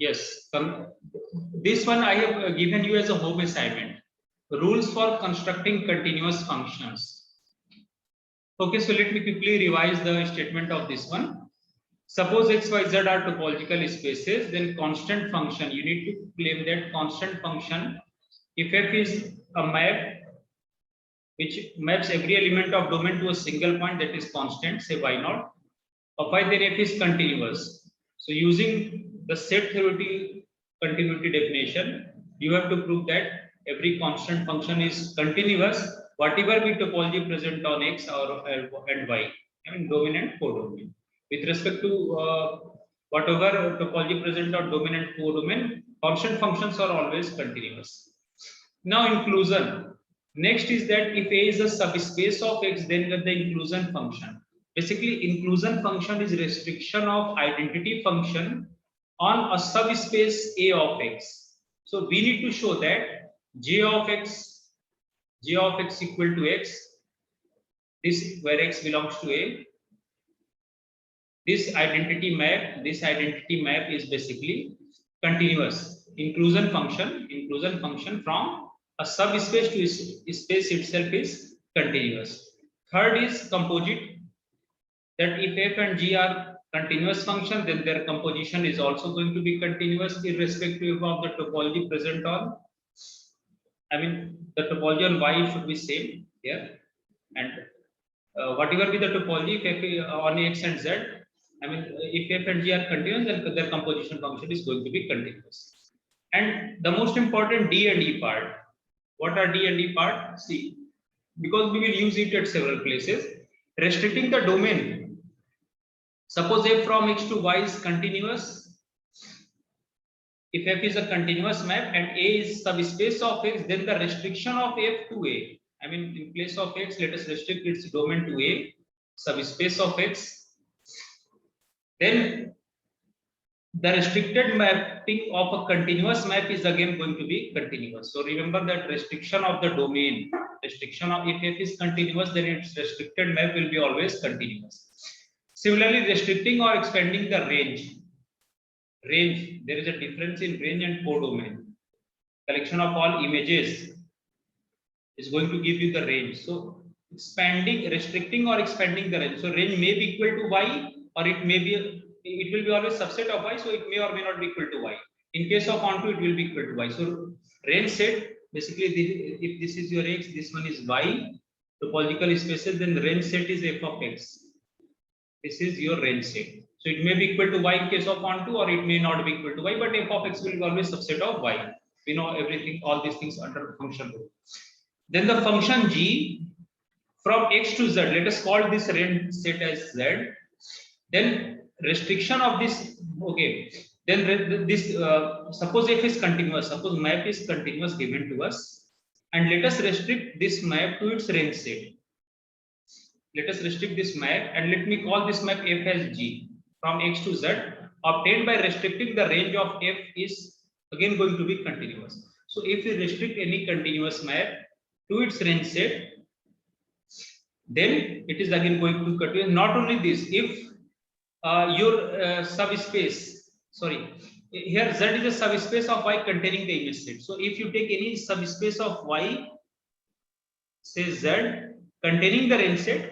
Yes, this one I have given you as a home assignment. Rules for constructing continuous functions. Okay, so let me quickly revise the statement of this one. Suppose x, y, z are topological spaces, then constant function, you need to claim that constant function, if f is a map which maps every element of domain to a single point, that is constant, say y naught, of y, then f is continuous. So using the set theoretic continuity definition, you have to prove that every constant function is continuous, whatever be topology present on x or and y, I mean domain and codomain. With respect to whatever topology present on domain and codomain, constant functions are always continuous. Now inclusion. Next is that if A is a subspace of X, then get the inclusion function. Basically, inclusion function is restriction of identity function on a subspace A of X. So we need to show that J of X equal to X, this where X belongs to A. This identity map is basically continuous. Inclusion function from a subspace to space itself is continuous. Third is composite, that if f and g are continuous function, then their composition is also going to be continuous irrespective of the topology present on, I mean the topology on y should be same here, and whatever be the topology, if f on x and z, I mean if f and g are continuous, then their composition function is going to be continuous. And the most important D and E part. What are D and E part? See, because we will use it at several places. Restricting the domain. Suppose f from x to y is continuous. If f is a continuous map and A is subspace of x, then the restriction of f to A, I mean in place of x, let us restrict its domain to A, subspace of x. Then the restricted mapping of a continuous map is again going to be continuous. So remember that restriction of the domain, restriction of if f is continuous, then its restricted map will be always continuous. Similarly, restricting or expanding the range. Range, there is a difference in range and codomain. Collection of all images is going to give you the range. So expanding, restricting or expanding the range. So range may be equal to y, or it will be always subset of y, so it may or may not be equal to y. In case of onto, it will be equal to y. So range set, basically if this is your x, this one is y, topological spaces, then the range set is f of x. This is your range set. So it may be equal to y in case of onto, or it may not be equal to y, but f of x will be always subset of y. We know everything, all these things under function rule. Then the function g from x to z, let us call this range set as z. Then restriction of this, okay, then this suppose f is continuous, suppose map is continuous given to us, and let us restrict this map to its range set. Let us restrict this map and let me call this map f as g from x to z, obtained by restricting the range of f is again going to be continuous. So if we restrict any continuous map to its range set, then it is again going to continue. Not only this, if your subspace, sorry, here z is a subspace of y containing the image set. So if you take any subspace of y, say z, containing the range set,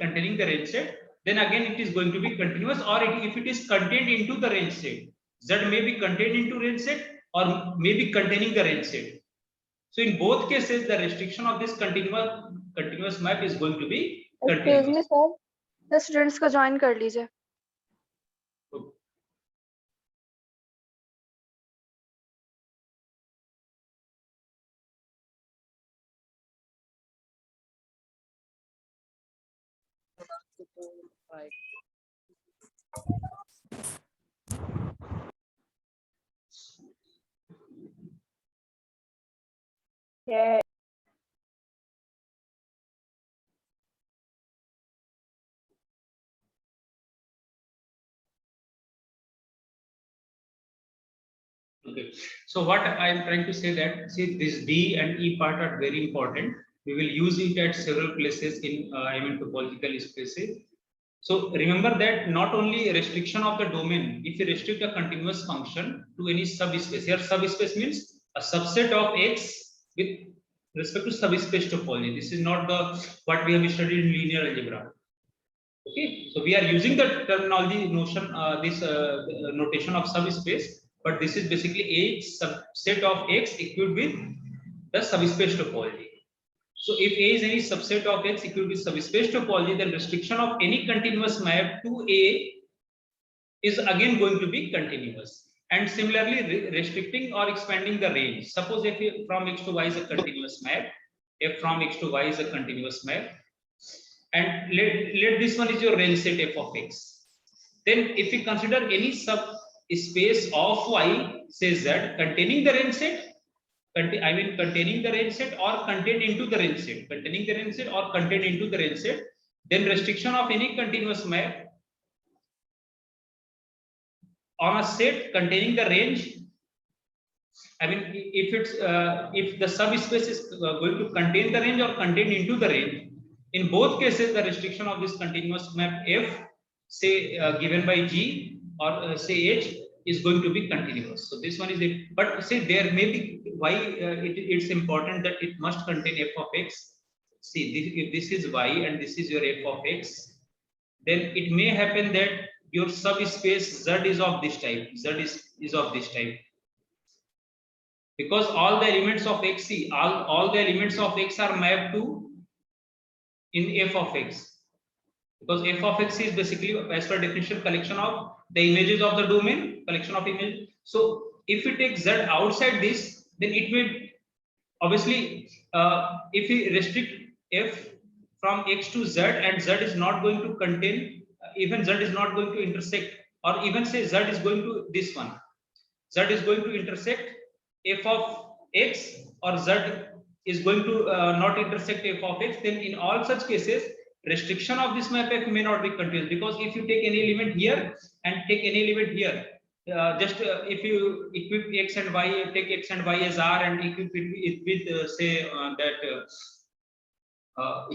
then again it is going to be continuous, or if it is contained into the range set, z may be contained into range set or may be containing the range set. So in both cases, the restriction of this continuous map is going to be continuous. Excuse me, sir. The students को join कर लीजिए. Yeah. Okay, so what I am trying to say that, see, this D and E part are very important. We will use it at several places in I mean topological spaces. So remember that not only restriction of the domain, if you restrict a continuous function to any subspace, here subspace means a subset of X with respect to subspace topology. This is not the what we have studied in linear algebra. Okay, so we are using the terminology notion, notation of subspace, but this is basically a subset of X equivalent with the subspace topology. So if A is any subset of X equal to subspace topology, then restriction of any continuous map to A is again going to be continuous. And similarly, restricting or expanding the range. Suppose if from X to Y is a continuous map, F from X to Y is a continuous map, and let this one is your range set F of X. Then if we consider any subspace of Y, say Z, containing the range set, containing the range set or contained into the range set, containing the range set or contained into the range set, then restriction of any continuous map on a set containing the range. I mean, if it's if the subspace is going to contain the range or contained into the range, in both cases the restriction of this continuous map F, say given by G or say H, is going to be continuous. So this one is it. But say there may be why it's important that it must contain F of X. See, if this is Y and this is your F of X, then it may happen that your subspace Z is of this type. Z is of this type. Because all the elements of X, see, all the elements of X are mapped to in F of X. Because F of X is basically, as per definition, collection of the images of the domain, collection of images. So if we take Z outside this, then it may obviously, if we restrict F from X to Z and Z is not going to contain, even Z is not going to intersect, or even say Z is going to this one, Z is going to intersect F of X, or Z is going to not intersect F of X, then in all such cases, restriction of this map F may not be continuous, because if you take any element here and take any element here, if you equip X and Y, take X and Y as R and equip it with say that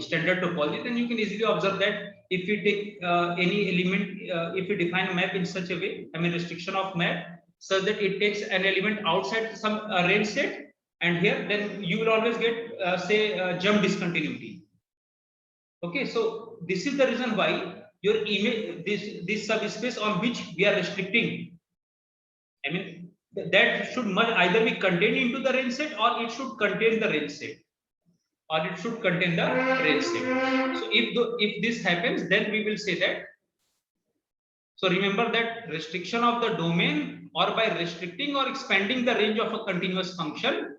standard topology, then you can easily observe that if you take any element, if you define a map in such a way, I mean restriction of map, so that it takes an element outside some range set, and here then you will always get say jump discontinuity. Okay, so this is the reason why your image, this subspace on which we are restricting, I mean that should either be contained into the range set or it should contain the range set. Or it should contain the range set. So if this happens, then we will say that. So remember that restriction of the domain, or by restricting or expanding the range of a continuous function,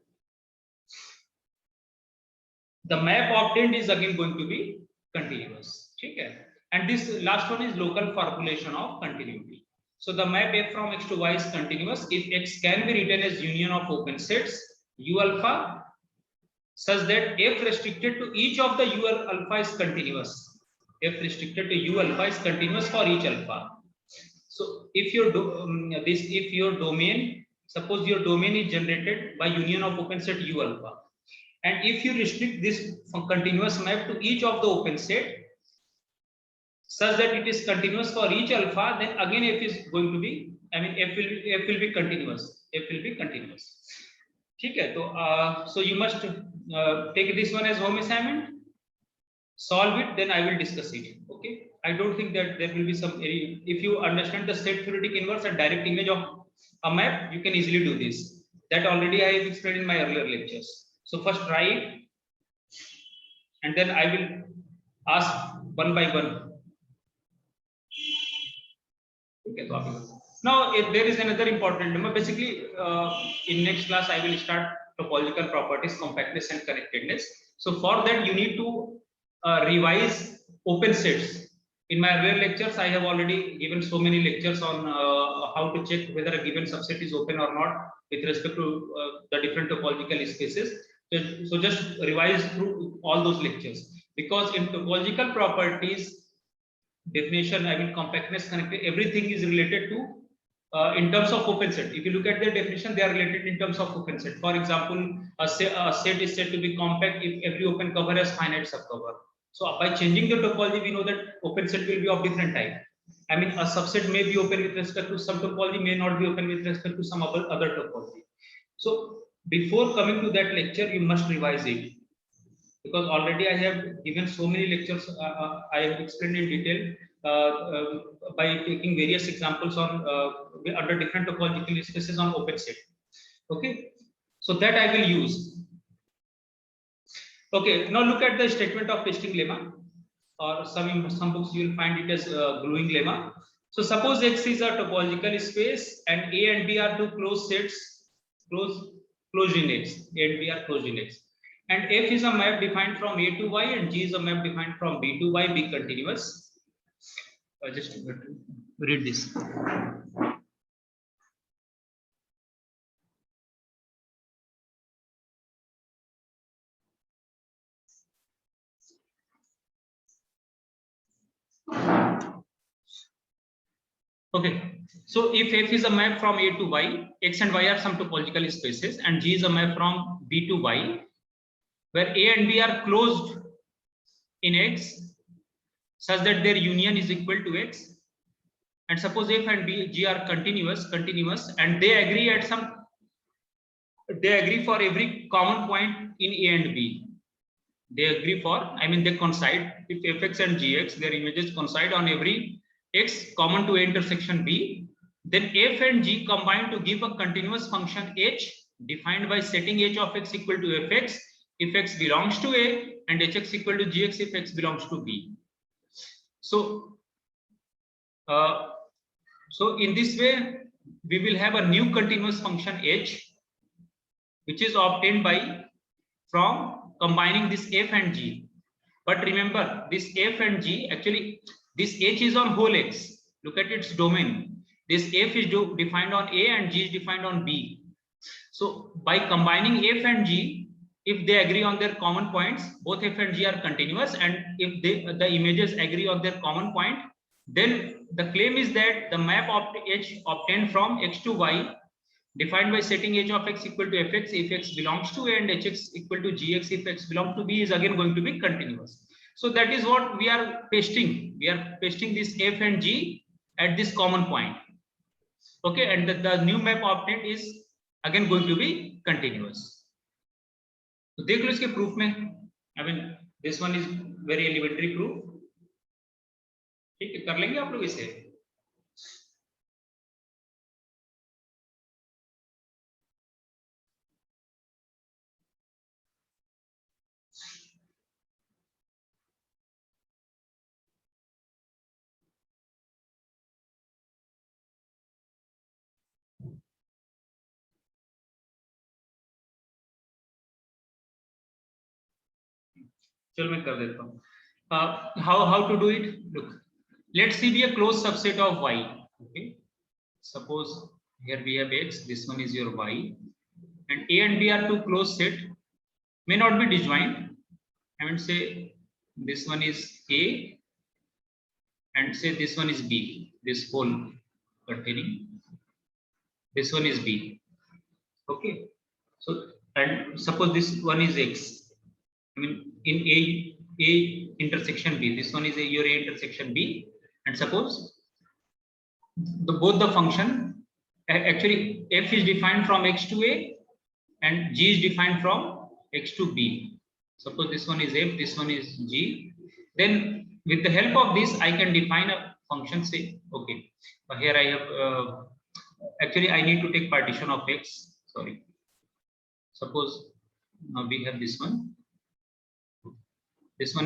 the map obtained is again going to be continuous. Okay? And this last one is local formulation of continuity. So the map F from X to Y is continuous if X can be written as union of open sets U alpha, such that F restricted to each of the U alpha is continuous. F restricted to U alpha is continuous for each alpha. So if your domain, suppose your domain is generated by union of open set U alpha, and if you restrict this continuous map to each of the open set such that it is continuous for each alpha, then again F is going to be, I mean F will be continuous. F will be continuous. Okay, so you must take this one as home assignment, solve it, then I will discuss it. Okay, I don't think that there will be some, if you understand the state theoretic inverse and direct image of a map, you can easily do this. That already I have explained in my earlier lectures. So first try it, and then I will ask one by one. Okay, now there is another important lemma. Basically, in next class I will start topological properties, compactness and connectedness. So for that you need to revise open sets. In my earlier lectures, I have already given so many lectures on how to check whether a given subset is open or not with respect to the different topological spaces. So just revise through all those lectures, because in topological properties definition, I mean compactness, connected, everything is related to in terms of open set. If you look at their definition, they are related in terms of open set. For example, a set is said to be compact if every open cover has finite subcover. So by changing the topology, we know that open set will be of different type. I mean, a subset may be open with respect to some topology, may not be open with respect to some other topology. So before coming to that lecture, you must revise it, because already I have given so many lectures. I have explained in detail by taking various examples on under different topological spaces on open set. Okay, so that I will use. Okay, now look at the statement of testing lemma, or some books you will find it as gluing lemma. So suppose X is a topological space and A and B are two closed sets, closed in X. A and B are closed in X, and F is a map defined from A to Y, and G is a map defined from B to Y, be continuous. Just read this. Okay, so if F is a map from A to Y, X and Y are some topological spaces, and G is a map from B to Y, where A and B are closed in X such that their union is equal to X, and suppose F and G are continuous, and they agree for every common point in A and B. They agree for, I mean, they coincide. If Fx and Gx, their images coincide on every X common to A intersection B, then F and G combine to give a continuous function H defined by setting H of X equal to Fx if X belongs to A, and Hx equal to Gx if X belongs to B. So, so in this way, we will have a new continuous function H, which is obtained by from combining this F and G. But remember, this F and G, actually, this H is on whole X. Look at its domain. This F is defined on A and G is defined on B. So by combining F and G, if they agree on their common points, both F and G are continuous, and if the images agree on their common point, then the claim is that the map of H obtained from X to Y, defined by setting H of X equal to Fx if X belongs to A, and Hx equal to Gx if X belongs to B, is again going to be continuous. So that is what we are pasting. We are pasting this F and G at this common point. Okay, and the new map obtained is again going to be continuous. तो देख लो इसके proof में, I mean this one is very elementary proof. ठीक है, कर लेंगे आप लोग इसे. चलो मैं कर देता हूँ. How to do it? Look, let C be a closed subset of Y. Okay, suppose here we have X, this one is your Y, and A and B are two closed set, may not be disjoint. I mean, say this one is A and say this one is B, this whole containing, this one is B. Okay, so and suppose this one is X, I mean in A intersection B, this one is your A intersection B, and suppose both the function, actually F is defined from X to A and G is defined from X to B. Suppose this one is F, this one is G, then with the help of this I can define a function. Say, okay, here I have actually I need to take partition of X, sorry. Suppose now we have this one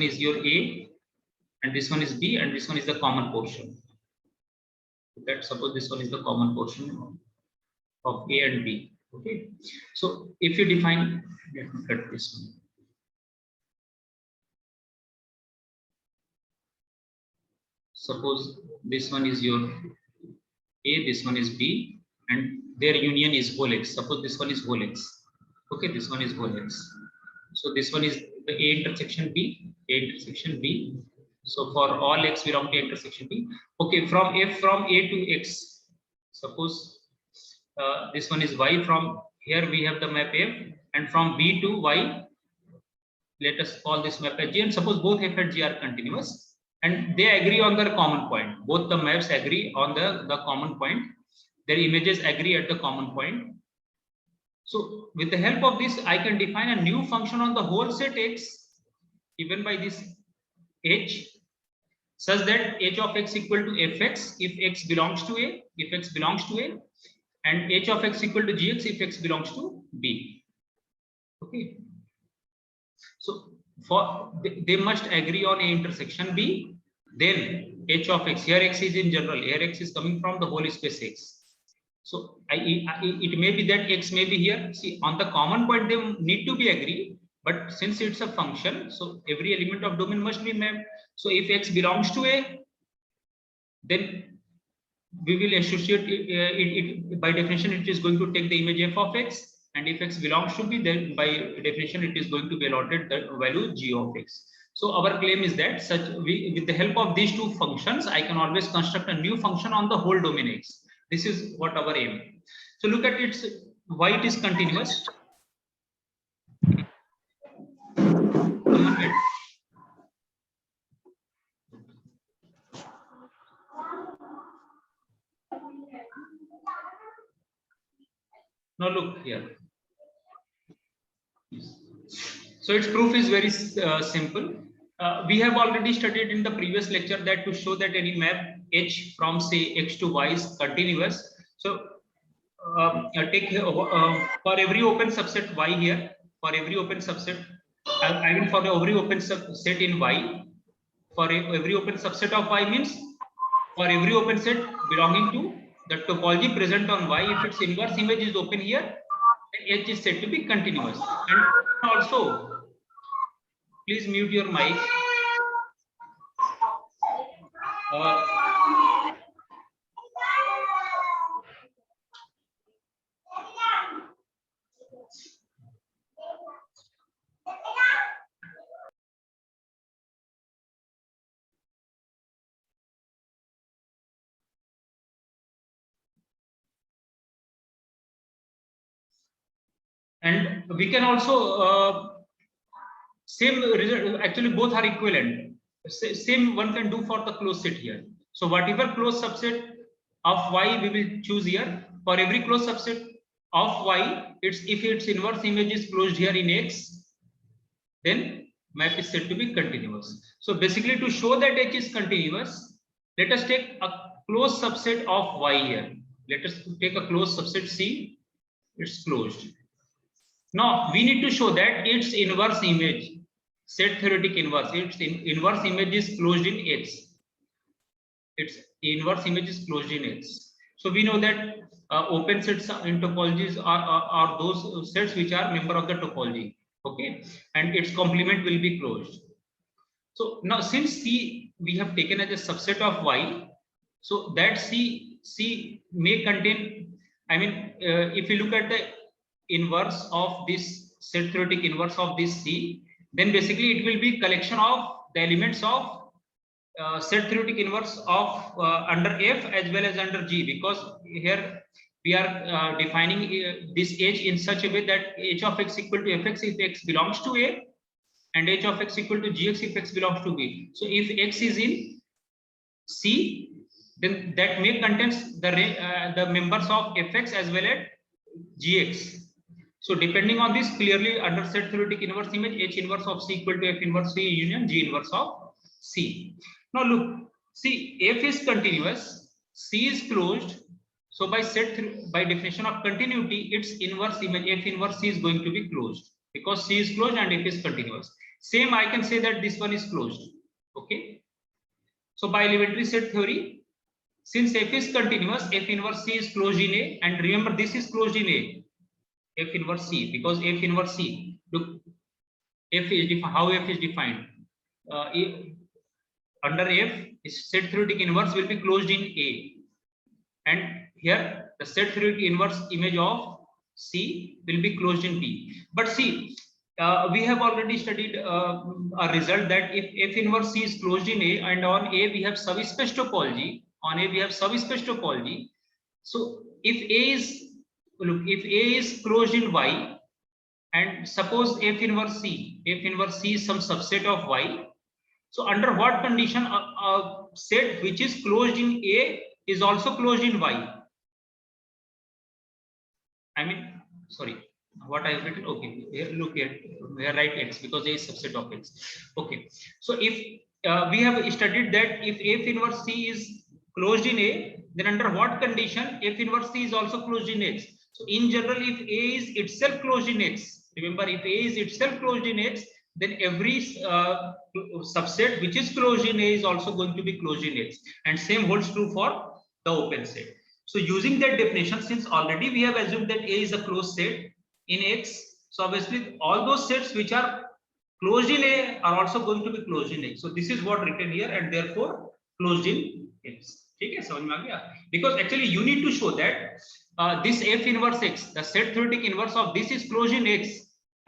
is your A and this one is B, and this one is the common portion. That suppose this one is the common portion of A and B. Okay, so if you define, let me cut this one. Suppose this one is your A, this one is B, and their union is whole X. Suppose this one is whole X. Okay, this one is whole X. So this one is the A intersection B, A intersection B. So for all X belong to intersection B. Okay, from F from A to X. Suppose this one is Y. From here we have the map F, and from B to Y, let us call this map as G, and suppose both F and G are continuous and they agree on their common point. Both the maps agree on the common point. Their images agree at the common point. So with the help of this, I can define a new function on the whole set X given by this H, such that h of x equal to fx if x belongs to A, if x belongs to A, and h of x equal to gx if x belongs to B. Okay. So for they must agree on A intersection B, then h of x, here x is in general, here x is coming from the whole space X. So it may be that x may be here. See, on the common point they need to be agreed, but since it's a function, so every element of domain must be mapped. So if x belongs to A, then we will associate it by definition it is going to take the image f of x, and if x belongs to B, then by definition it is going to be allotted the value g of x. So our claim is that with the help of these two functions, I can always construct a new function on the whole domain X. This is what our aim. So look at its why it is continuous. Now look here. So its proof is very simple. We have already studied in the previous lecture that to show that any map H from say X to Y is continuous. So take for every open subset Y here, for every open subset, I mean for every open subset in Y, for every open subset of Y means for every open set belonging to the topology present on Y, if its inverse image is open here, then H is said to be continuous. And also, please mute your mic. And we can also same result, actually both are equivalent. Same one can do for the closed set here. So whatever closed subset of Y we will choose here, for every closed subset of Y, if its inverse image is closed here in X, then map is said to be continuous. So basically to show that H is continuous, let us take a closed subset of Y here. Let us take a closed subset C, it's closed. Now we need to show that its inverse image, set theoretic inverse, its inverse image is closed in X. Its inverse image is closed in X. So we know that open sets in topologies are those sets which are member of the topology. Okay, and its complement will be closed. So now since C we have taken as a subset of Y, so that C may contain, I mean, if you look at the inverse of this set theoretic inverse of this C, then basically it will be collection of the elements of set theoretic inverse of under F as well as under G, because here we are defining this H in such a way that H of x equal to Fx if x belongs to A, and H of x equal to Gx if x belongs to B. So if x is in C, then that may contains the members of Fx as well as Gx. So depending on this, clearly under set theoretic inverse image, H inverse of C equal to F inverse C union G inverse of C. Now look, see, F is continuous, C is closed. So by definition of continuity, its inverse image F inverse C is going to be closed because C is closed and F is continuous. Same, I can say that this one is closed. Okay. So by elementary set theory, since F is continuous, F inverse C is closed in A, and remember this is closed in A. F inverse C, because F inverse C, look, F is how F is defined. Under F, set theoretic inverse will be closed in A, and here the set theoretic inverse image of C will be closed in B. But see, we have already studied a result that if F inverse C is closed in A and on A we have subspace topology, so if A is, look, if A is closed in Y, and suppose F inverse C is some subset of Y. So under what condition a set which is closed in A is also closed in Y? I mean, sorry, what I have written. Okay, here look here, here write X because A is subset of X. Okay, so if we have studied that if F inverse C is closed in A, then under what condition F inverse C is also closed in X? So in general, if A is itself closed in X, remember if A is itself closed in X, then every subset which is closed in A is also going to be closed in X, and same holds true for the open set. So using that definition, since already we have assumed that A is a closed set in X, so obviously all those sets which are closed in A are also going to be closed in X. So this is what written here, and therefore closed in X. Okay, समझ में आ गया? Because actually you need to show that this F inverse X, the set theoretic inverse of this is closed in X,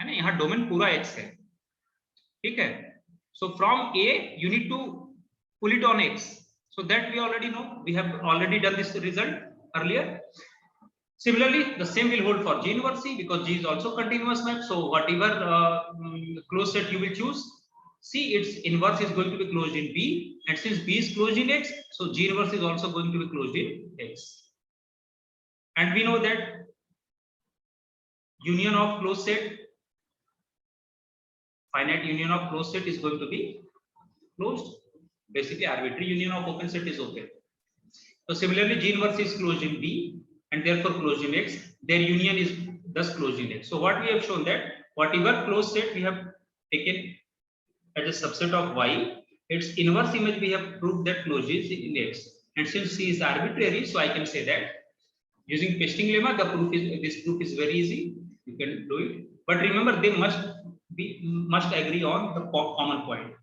है ना? यहाँ domain पूरा X है, ठीक है? So from A you need to pull it on X. So that we already know. We have already done this result earlier. Similarly, the same will hold for G inverse C because G is also continuous map. So whatever closed set you will choose, C its inverse is going to be closed in B, and since B is closed in X, so G inverse is also going to be closed in X. And we know that union of closed set, finite union of closed set is going to be closed. Basically, arbitrary union of open set is open. So similarly, G inverse is closed in B and therefore closed in X. Their union is thus closed in X. So what we have shown that whatever closed set we have taken as a subset of Y, its inverse image we have proved that closes in X. And since C is arbitrary, so I can say that using pasting lemma, the proof is this proof is very easy. You can do it. But remember, they must agree on the common point.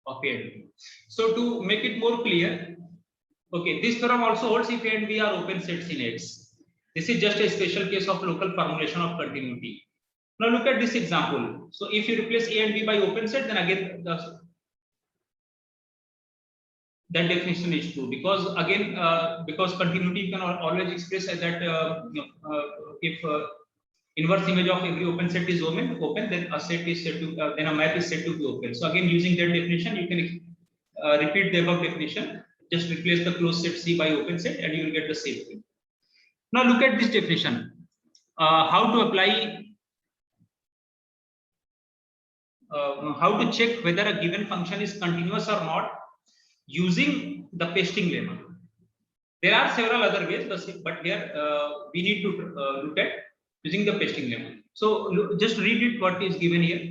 Okay. So to make it more clear. Okay, this theorem also holds if A and B are open sets in X. This is just a special case of local formulation of continuity. Now look at this example. So if you replace A and B by open set, then again that definition is true, because again because continuity you can always express as that if inverse image of every open set is open, then a set is said to then a map is said to be open. So again, using that definition, you can repeat the above definition. Just replace the closed set C by open set and you will get the same thing. Now look at this definition. How to apply, how to check whether a given function is continuous or not using the pasting lemma. There are several other ways, but here we need to look at using the pasting lemma. So just read it what is given here.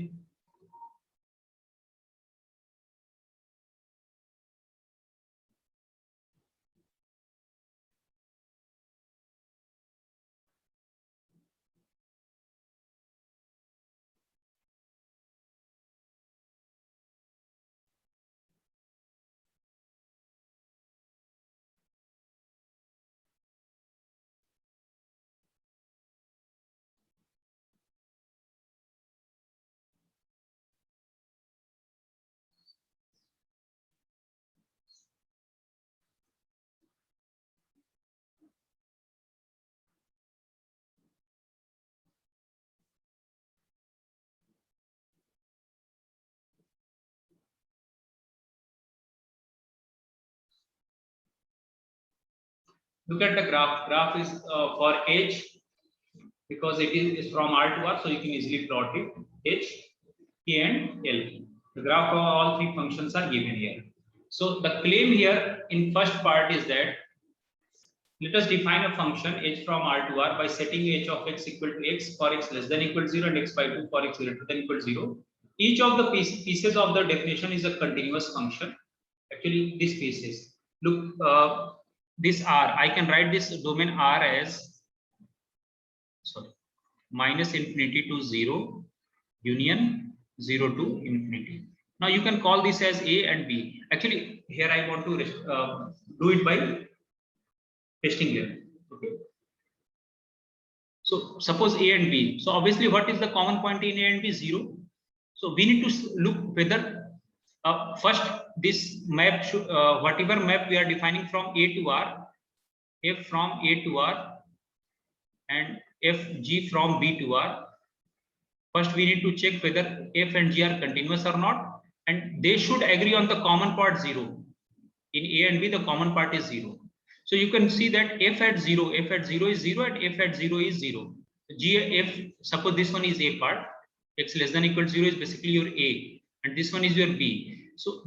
Look at the graph. Graph is for H, because it is from R to R, so you can easily plot it. H, K, and L. The graph of all three functions are given here. So the claim here in first part is that let us define a function h from R to R by setting h of x equal to x for x less than equal to 0 and x by 2 for x greater than equal to 0. Each of the pieces of the definition is a continuous function. Actually, these pieces. Look, this R, I can write this domain R as minus infinity to 0, union 0 to infinity. Now you can call this as A and B. Actually, here I want to do it by pasting here. Okay. So suppose A and B. So obviously, what is the common point in A and B? 0. So we need to look whether first this map should whatever map we are defining from A to R, F from A to R, and FG from B to R. First, we need to check whether f and g are continuous or not, and they should agree on the common part 0. In A and B, the common part is 0. So you can see that f at 0 is 0, and f at 0 is 0. F, suppose this one is A part, x less than equal to 0 is basically your A, and this one is your B. So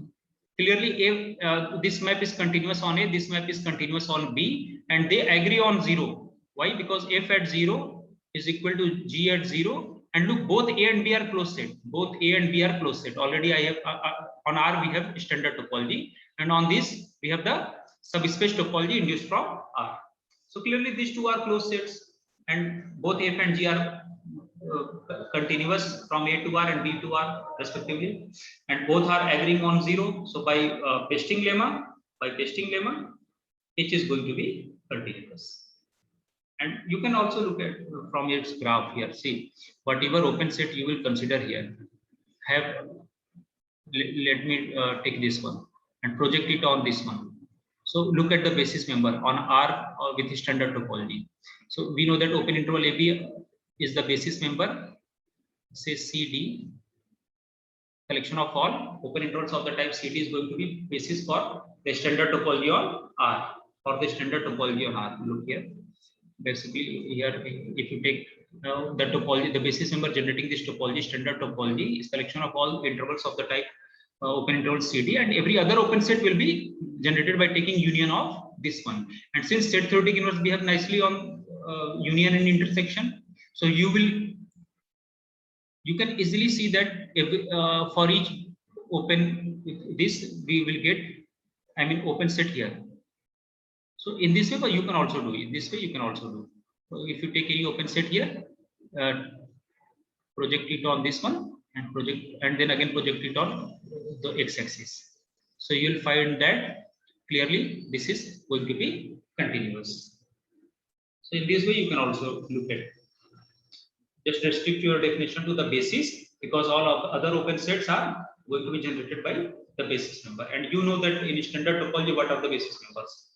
clearly, this map is continuous on A, this map is continuous on B, and they agree on 0. Why? Because f at 0 is equal to g at 0. And look, both A and B are closed set. Both A and B are closed set. Already I have on R we have standard topology, and on this we have the subspace topology induced from R. So clearly these two are closed sets, and both f and g are continuous from A to R and B to R respectively, and both are agreeing on 0. So by pasting lemma, H is going to be continuous. And you can also look at from its graph here. See, whatever open set you will consider here, let me take this one and project it on this one. So look at the basis member on R with standard topology. So we know that open interval AB is the basis member. Say CD, collection of all open intervals of the type CD is going to be basis for the standard topology on R, for the standard topology on R. Look here. Basically here, if you take the topology, the basis member generating this topology, standard topology, is collection of all intervals of the type open interval CD, and every other open set will be generated by taking union of this one. And since set theoretic inverse behave nicely on union and intersection, so you can easily see that for each open this we will get, I mean, open set here. So in this way, but you can also do it. This way you can also do. So if you take any open set here, project it on this one and then again project it on the x-axis. So you'll find that clearly this is going to be continuous. So in this way you can also look at it. Just restrict your definition to the basis, because all of other open sets are going to be generated by the basis member, and you know that in standard topology what are the basis members.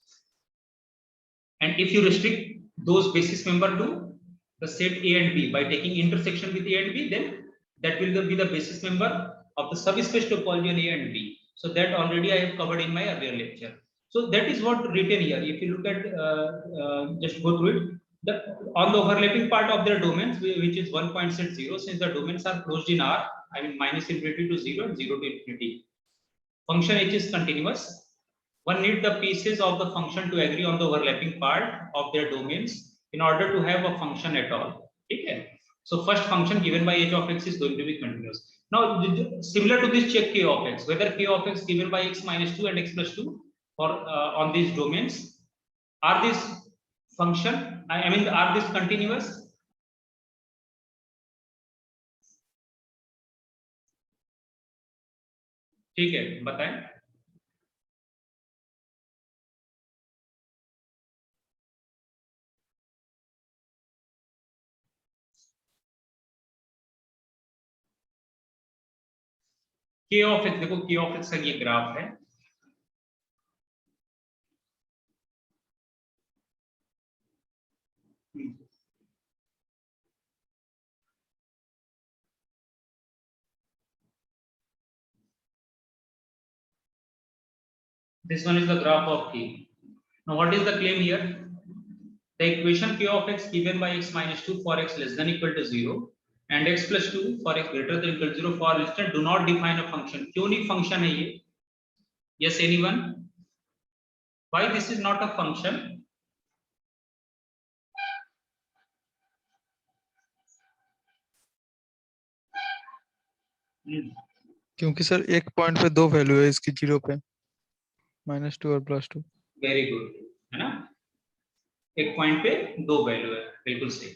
And if you restrict those basis member to the set A and B by taking intersection with A and B, then that will be the basis member of the subspace topology on A and B. So that already I have covered in my earlier lecture. So that is what written here. If you look at, just go through it, on the overlapping part of their domains, which is 1 point set 0, since the domains are closed in R, I mean minus infinity to 0 and 0 to infinity. Function H is continuous. One needs the pieces of the function to agree on the overlapping part of their domains in order to have a function at all. Okay. So first function given by h of x is going to be continuous. Now similar to this, check k of x, whether k of x given by x minus 2 and x plus 2 or on these domains, are this function, I mean are this continuous? ठीक है, बताएं. k of x, देखो k of x का ये graph है. This one is the graph of k. Now what is the claim here? The equation k of x given by x minus 2 for x less than equal to 0 and x plus 2 for x greater than equal to 0 for instance do not define a function. क्यों नहीं function है ये? Yes, anyone? Why this is not a function? क्योंकि sir एक point पे दो value है इसकी, 0 पे -2 और +2. वेरी गुड, है ना? एक पॉइंट पे दो वैल्यू है, बिल्कुल सही.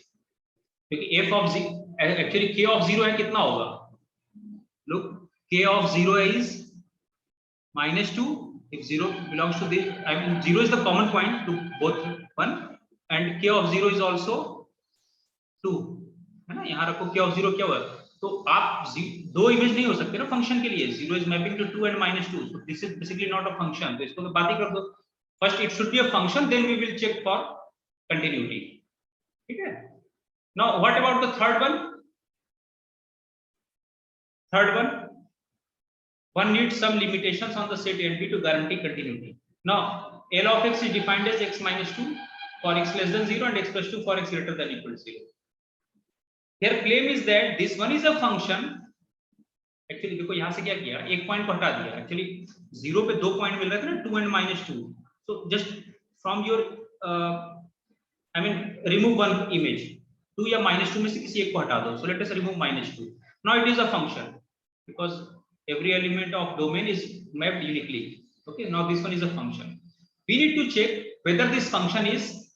क्योंकि f of 0 actually k of 0 है, कितना होगा? Look, k of 0 is -2. If 0 belongs to this, I mean 0 is the common point to both one, and k of 0 is also 2, है ना? यहाँ रखो k of 0 क्या हुआ? तो आप दो इमेज नहीं हो सकते ना फंक्शन के लिए. 0 is mapping to 2 and -2, so this is basically not a function. तो इसको तो बात ही कर दो. First it should be a function, then we will check for continuity. ठीक है? Now what about the third one? Third one needs some limitations on the set NP to guarantee continuity. Now, L of x is defined as x minus 2 for x less than 0 and x plus 2 for x greater than or equal to 0. Their claim is that this one is a function. Actually, देखो यहाँ से क्या किया, एक point को हटा दिया. Actually, 0 पे 2 पॉइंट मिल रहे थे ना, 2 and minus 2. So just from your, remove one image. 2 या minus 2 में से किसी एक को हटा दो. So let us remove minus 2. Now it is a function because every element of domain is mapped uniquely. Okay, now this one is a function. We need to check whether this function is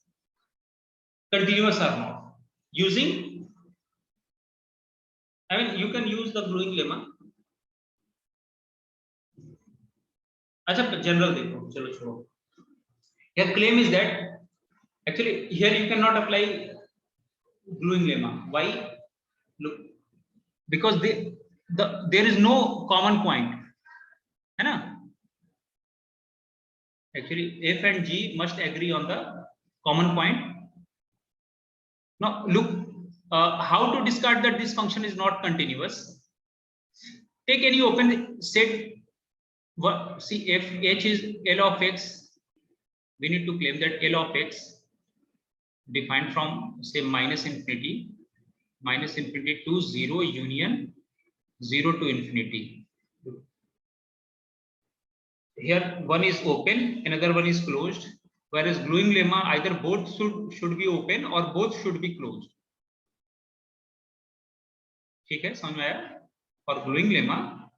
continuous or not using, you can use the gluing lemma. अच्छा, general देखो, चलो छोड़ो. Your claim is that actually here you cannot apply gluing lemma. Why? Look, because there is no common point, है ना? Actually, f and g must agree on the common point. Now look, how to discard that this function is not continuous. Take any open set. See, if h is L of x, we need to claim that L of x defined from say minus infinity to 0 union 0 to infinity. Here one is open, another one is closed, whereas gluing lemma either both should be open or both should be closed. ठीक है, समझ में आया? और gluing lemma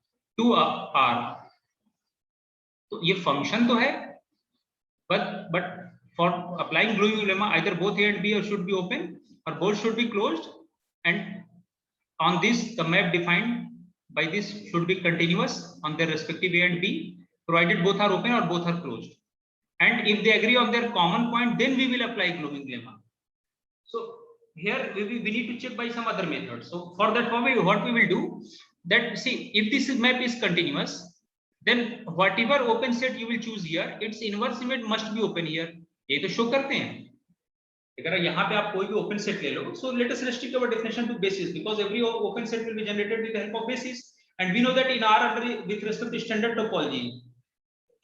2 r. तो ये function तो है, but for applying gluing lemma either both a and b should be open or both should be closed, and on this the map defined by this should be continuous on their respective a and b, provided both are open or both are closed. And if they agree on their common point, then we will apply gluing lemma. So here we need to check by some other method. So for that, what we will do, that see, if this map is continuous, then whatever open set you will choose here, its inverse image must be open here. ये तो show करते हैं. अगर यहाँ पे आप कोई भी open set ले लो, so let us restrict our definition to basis, because every open set will be generated with the help of basis, and we know that in R with respect to standard topology,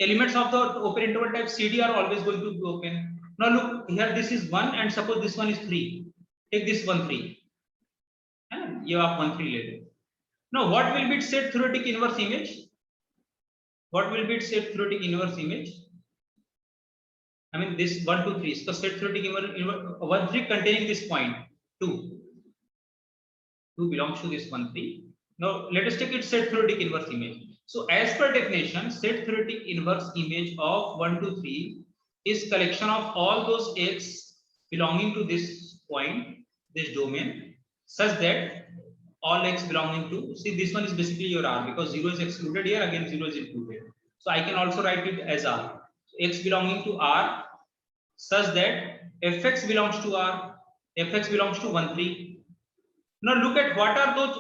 elements of the open interval type CD are always going to be open. Now look here, this is 1 and suppose this one is 3. Take this 1 3. You have 1 3 later. Now what will be its set theoretic inverse image? What will be its set theoretic inverse image? This 1 2 3 is the set theoretic inverse 1 3 containing this point 2. 2 belongs to this 1 3. Now let us take its set theoretic inverse image. So as per definition, set theoretic inverse image of 1 2 3 is collection of all those x belonging to this point, this domain, such that all x belonging to, see, this one is basically your R, because 0 is excluded here, again 0 is included. So I can also write it as R. X belonging to R such that fx belongs to R, fx belongs to 1 3. Now look at what are those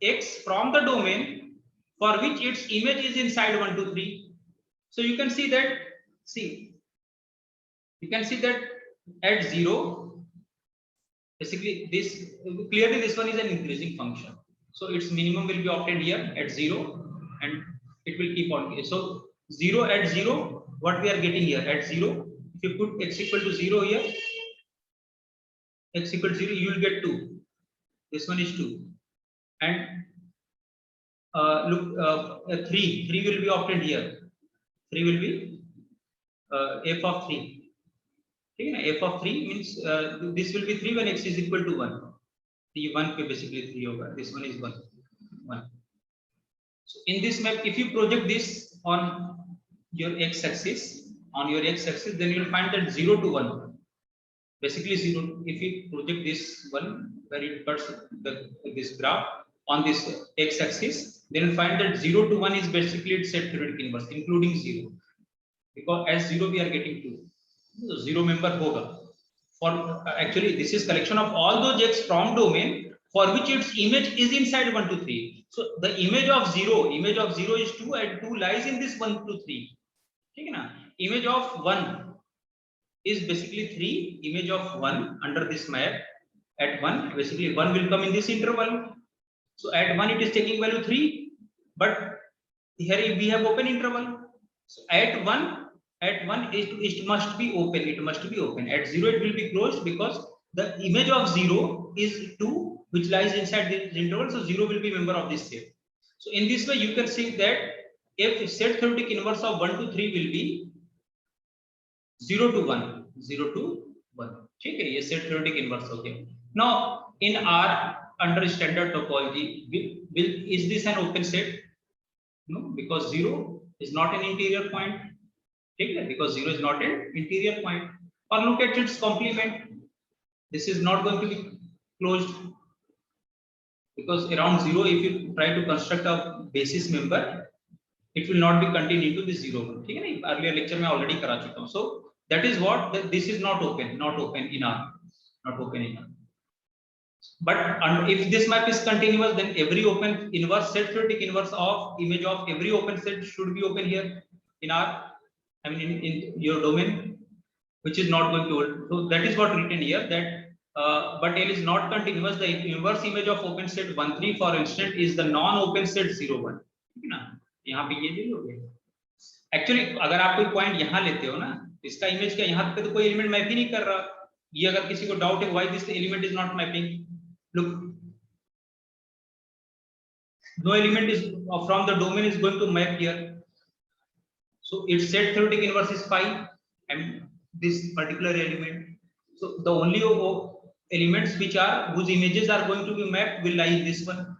x from the domain for which its image is inside 1 2 3. So you can see that, at 0, basically this clearly this one is an increasing function. So its minimum will be obtained here at 0, and it will keep on. So 0 at 0, what we are getting here at 0, if you put x equal to 0 here, x equal to 0, you will get 2. This one is 2, and look, 3 will be obtained here. 3 will be f of 3. F of 3 means this will be 3 when x is equal to 1. The 1 पे basically 3 होगा. This one is 1. So in this map, if you project this on your x-axis, then you will find that 0 to 1. Basically 0. If you project this one where it cuts this graph on this x-axis, then you will find that 0 to 1 is basically its set theoretic inverse, including 0. Because as 0 we are getting 2. So 0 member hoga. For actually this is collection of all those x from domain for which its image is inside 1 2 3. So the image of 0 is 2, and 2 lies in this 1 2 3. Okay, na? Image of 1 is basically 3. Image of 1 under this map at 1, basically 1 will come in this interval. So at 1 it is taking value 3, but here we have open interval. So at 1 it must be open. It must be open. At 0 it will be closed because the image of 0 is 2, which lies inside the interval. So 0 will be member of this set. So in this way you can see that if set theoretic inverse of 1 to 3 will be 0 to 1, 0 to 1. Okay, ये set theoretic inverse हो गया. Now in R under standard topology, is this an open set? No, because 0 is not an interior point. Okay, because 0 is not an interior point. Or look at its complement. This is not going to be closed because around 0, if you try to construct a basis member, it will not be contained into this 0 1. ठीक है ना? Earlier lecture में already करा चुका हूँ. So that is what this is not open in R, not open in R. But if this map is continuous, then every open inverse set theoretic inverse of image of every open set should be open here in R. I mean in your domain, which is not going to hold. So that is what written here that but L is not continuous. The inverse image of open set 1 3 for instance is the non-open set 0 1. ठीक है ना? यहाँ पे ये भी हो गया. Actually अगर आप कोई पॉइंट यहाँ लेते हो ना, इसका इमेज का यहाँ पे तो कोई एलिमेंट मैप ही नहीं कर रहा. ये अगर किसी को डाउट है why this element is not mapping, look, no element is from the domain is going to map here. So its set theoretic inverse is 5 and this particular element. So the only elements which are whose images are going to be mapped will lie in this one.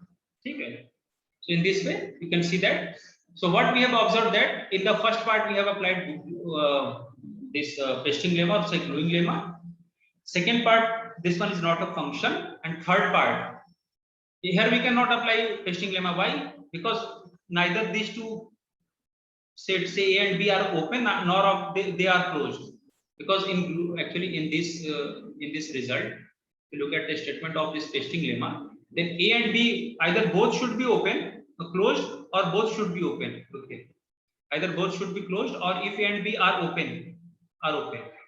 Okay. So in this way you can see that. So what we have observed that in the first part we have applied this pasting lemma or say gluing lemma. Second part, this one is not a function, and third part, here we cannot apply pasting lemma. Why? Because neither these two sets A and B are open nor they are closed. Because actually in this result, if you look at the statement of this pasting lemma, then A and B either both should be open, closed, or both should be open. Okay, either both should be closed, or if A and B are open,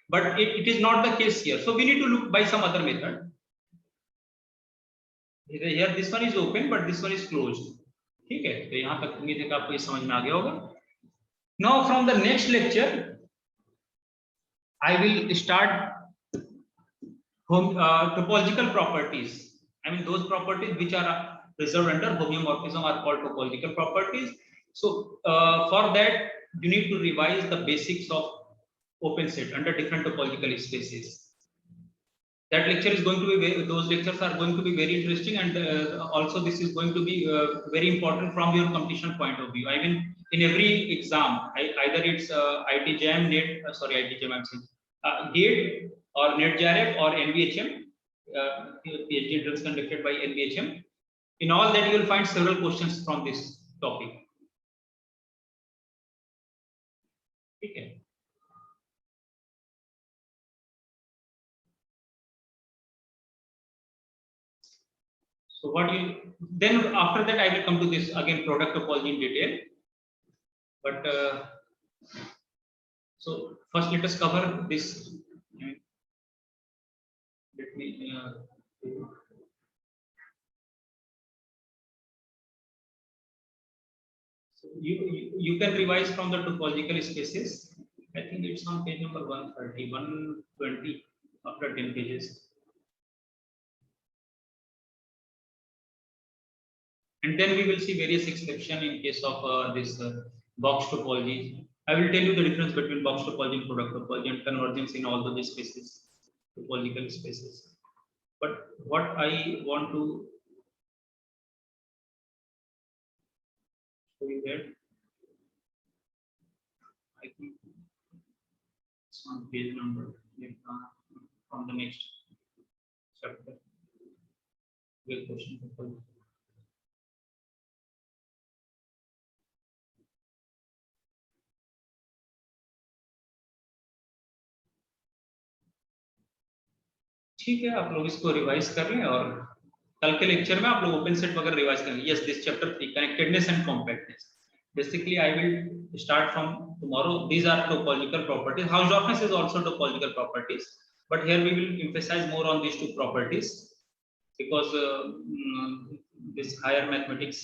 but it is not the case here. So we need to look by some other method. Here this one is open, but this one is closed. ठीक है, तो यहाँ तक उम्मीद है कि आपको ये समझ में आ गया होगा. Now from the next lecture, I will start topological properties. I mean those properties which are reserved under homeomorphism are called topological properties. So for that you need to revise the basics of open set under different topological spaces. That lecture is going to be those lectures are going to be very interesting, and also this is going to be very important from your competition point of view. I mean in every exam, either it's ITJM, NET, ITJM, I'm saying GATE or NetJRF or NVHM, PhD entrance conducted by NVHM. In all that you will find several questions from this topic. Okay. So what you then after that I will come to this again product topology in detail. But so first let us cover this. Let me so you can revise from the topological spaces. I think it's on page number 130, 120 after 10 pages. And then we will see various exceptions in case of this box topology. I will tell you the difference between box topology and product topology and convergence in all those spaces, topological spaces. But what I want to show you that I think it's on page number from the next chapter. Great question. ठीक है, आप लोग इसको revise कर लें और कल के लेक्चर में आप लोग ओपन सेट वगैरह रिवाइज करेंगे. Yes, this chapter 3 connectedness and compactness. Basically I will start from tomorrow. These are topological properties. Hausdorffness is also topological properties, but here we will emphasize more on these two properties because this higher mathematics.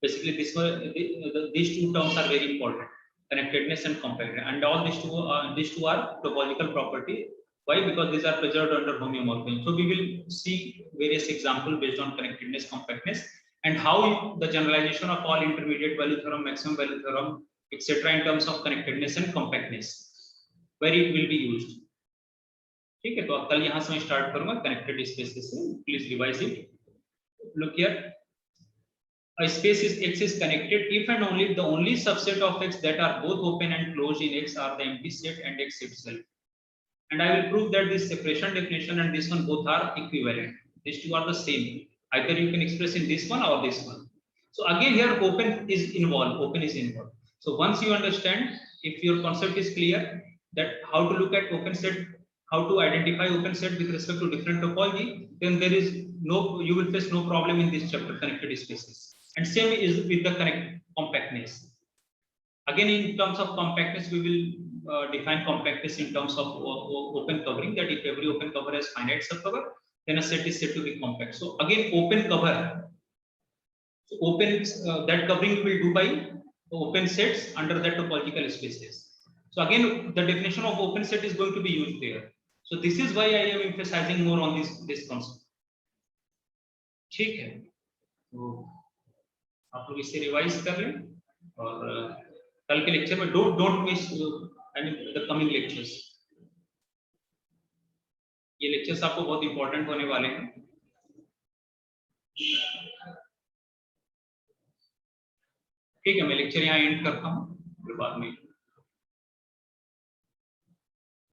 Basically, these two terms are very important: connectedness and compactness. And all these two are topological property. Why? Because these are preserved under homeomorphism. So we will see various examples based on connectedness, compactness, and how the generalization of all intermediate value theorem, maximum value theorem, etc. in terms of connectedness and compactness, where it will be used. ठीक है, तो अब कल यहाँ से मैं start करूंगा connected spaces से. Please revise it. Look here, a space is X is connected if and only the only subset of X that are both open and closed in X are the empty set and X itself. And I will prove that this separation definition and this one both are equivalent. These two are the same. Either you can express in this one or this one. So again here open is involved. So once you understand, if your concept is clear, that how to look at open set, how to identify open set with respect to different topology, then there is you will face no problem in this chapter, connected spaces. And same is with the compactness. Again, in terms of compactness, we will define compactness in terms of open covering, that if every open cover has finite subcover, then a set is said to be compact. So again, open cover. So open that covering we will do by open sets under that topological spaces. So again, the definition of open set is going to be used there. So this is why I am emphasizing more on this concept. ठीक है, तो आप लोग इसे revise कर लें और कल के लेक्चर में don't miss the coming lectures. ये लेक्चर्स आपको बहुत इंपॉर्टेंट होने वाले हैं. ठीक है, मैं लेक्चर यहाँ एंड करता हूँ, फिर बाद में